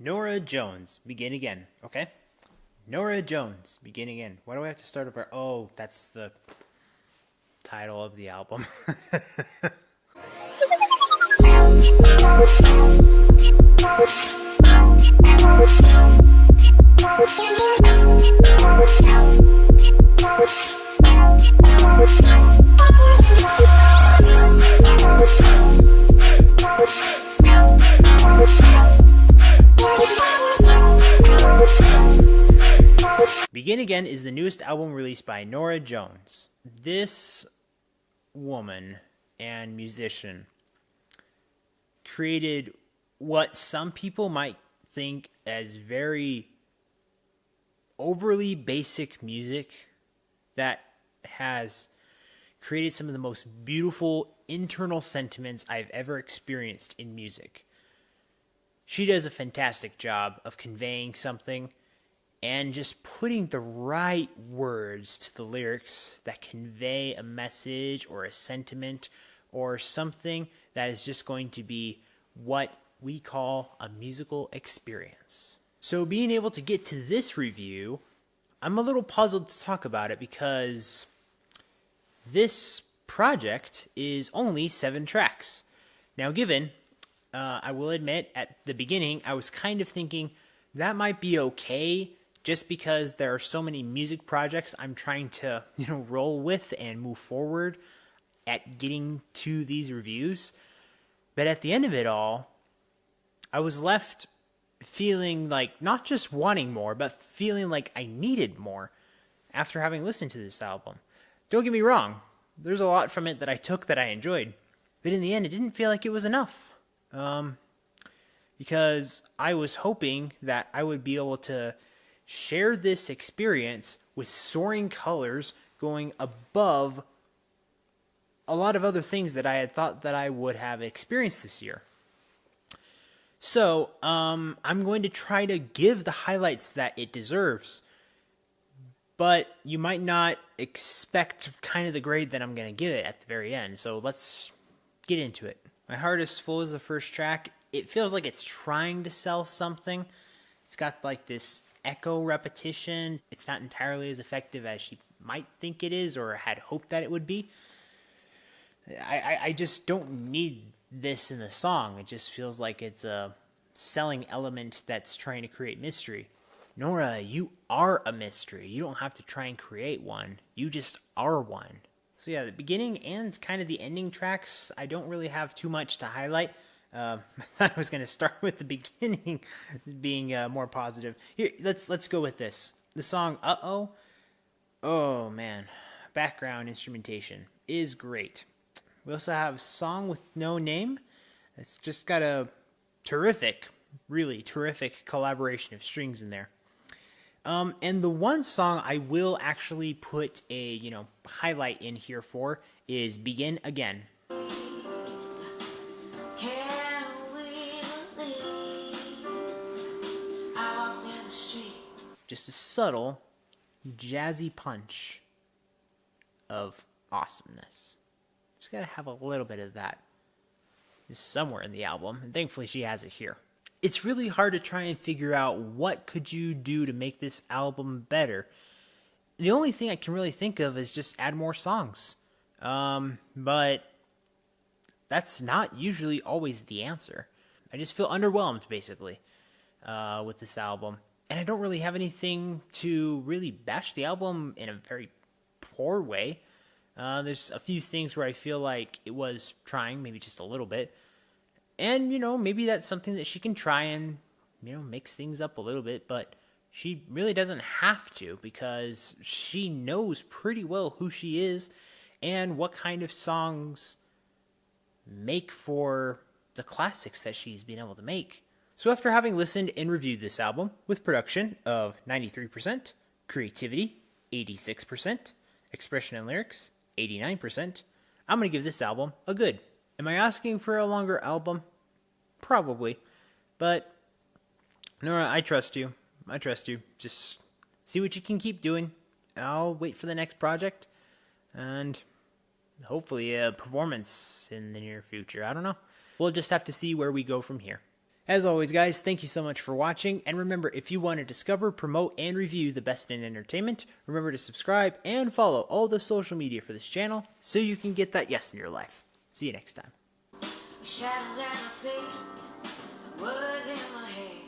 Norah Jones, begin again, okay? Norah Jones, begin again. Why do I have to start over? Oh, that's the title of the album. Begin Again is the newest album released by Norah Jones. This woman and musician created what some people might think as very overly basic music that has created some of the most beautiful internal sentiments I've ever experienced in music. She does a fantastic job of conveying something and just putting the right words to the lyrics that convey a message or a sentiment or something that is just going to be what we call a musical experience. So being able to get to this review, I'm a little puzzled to talk about it because this project is only 7 tracks. Now given, I will admit at the beginning I was kind of thinking that might be okay just because there are so many music projects I'm trying to, roll with and move forward at getting to these reviews. But at the end of it all, I was left feeling like not just wanting more, but feeling like I needed more after having listened to this album. Don't get me wrong, there's a lot from it that I took that I enjoyed, but in the end it didn't feel like it was enough. Because I was hoping that I would be able to share this experience with soaring colors going above a lot of other things that I had thought that I would have experienced this year. So, I'm going to try to give the highlights that it deserves, but you might not expect kind of the grade that I'm going to give it at the very end. So let's get into it. My Heart is Full is the first track. It feels like it's trying to sell something. It's got like this echo repetition. It's not entirely as effective as she might think it is or had hoped that it would be. I just don't need this in the song. It just feels like it's a selling element that's trying to create mystery. Norah, you are a mystery. You don't have to try and create one. You just are one. So yeah, the beginning and kind of the ending tracks, I don't really have too much to highlight. I thought I was going to start with the beginning being more positive. Here, let's go with this. The song Uh-Oh. Oh, man. Background instrumentation is great. We also have Song with No Name. It's just got a terrific, really terrific collaboration of strings in there. And the one song I will actually put a, highlight in here for is Begin Again. Just a subtle, jazzy punch of awesomeness. Just gotta have a little bit of that somewhere in the album, and thankfully she has it here. It's really hard to try and figure out what could you do to make this album better. The only thing I can really think of is just add more songs. But that's not usually always the answer. I just feel underwhelmed, basically, with this album. And I don't really have anything to really bash the album in a very poor way. There's a few things where I feel like it was trying, maybe just a little bit. And, maybe that's something that she can try and, mix things up a little bit. But she really doesn't have to because she knows pretty well who she is and what kind of songs make for the classics that she's been able to make. So after having listened and reviewed this album with production of 93%, creativity 86%, expression and lyrics 89%, I'm going to give this album a good. Am I asking for a longer album? Probably. But Norah, I trust you. Just see what you can keep doing. I'll wait for the next project and hopefully a performance in the near future. I don't know. We'll just have to see where we go from here. As always, guys, thank you so much for watching, and remember, if you want to discover, promote, and review the best in entertainment, remember to subscribe and follow all the social media for this channel so you can get that yes in your life. See you next time. Shadows at my feet, words in my head.